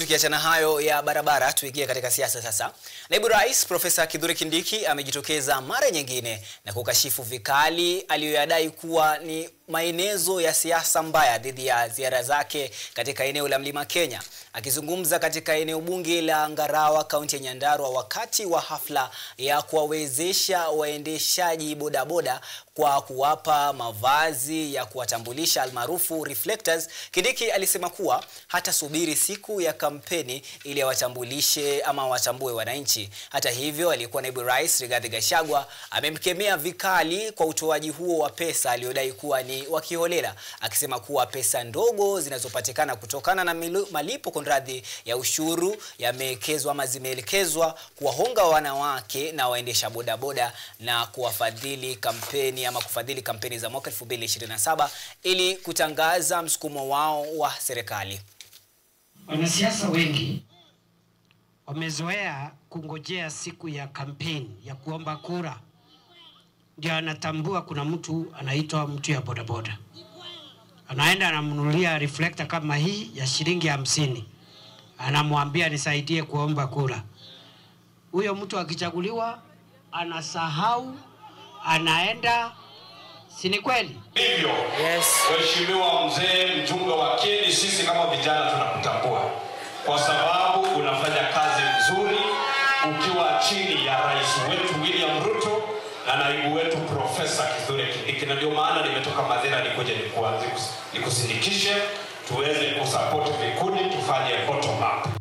tukiachana hayo ya barabara, tuingie katika siasa sasa. Naibu Rais Profesa Kithure Kindiki amejitokeza mara nyingine na kukashifu vikali aliyoyadai kuwa ni maenezo ya siasa mbaya dhidi ya ziara zake katika eneo la Mlima Kenya. Akizungumza katika eneo bunge la Ngarawa, kaunti ya Nyandarua, wakati wa hafla ya kuwawezesha waendeshaji bodaboda kwa kuwapa mavazi ya kuwatambulisha almaarufu reflectors, Kindiki alisema kuwa hata subiri siku ya kampeni ili awatambulishe ama watambue wananchi. Hata hivyo, aliyekuwa naibu rais Rigathi Gachagua amemkemea vikali kwa utoaji huo wa pesa aliyodai kuwa ni wa kiholela, akisema kuwa pesa ndogo zinazopatikana kutokana na malipo konradhi ya ushuru yameelekezwa ama zimeelekezwa kuwahonga wanawake na waendesha bodaboda na kuwafadhili kampeni ama kufadhili kampeni za mwaka 2027 ili kutangaza msukumo wao wa serikali. Wanasiasa wengi wamezoea kungojea siku ya kampeni ya kuomba kura ndio anatambua kuna mtu anaitwa mtu ya bodaboda. Anaenda anamnunulia reflector kama hii ya shilingi 50. Anamwambia nisaidie kuomba kura. Huyo mtu akichaguliwa anasahau, anaenda, si ni kweli? Hivyo, yes. Mheshimiwa mzee mjumbe wa Kenya, sisi kama vijana tunakutambua kwa sababu unafanya kazi nzuri ukiwa chini ya rais wetu William Ruto na naibu wetu Profesa Kithure Kindiki, na ndio maana nimetoka Madera nikoje nikusindikishe tuweze kusupport vikundi tufanye bottom up.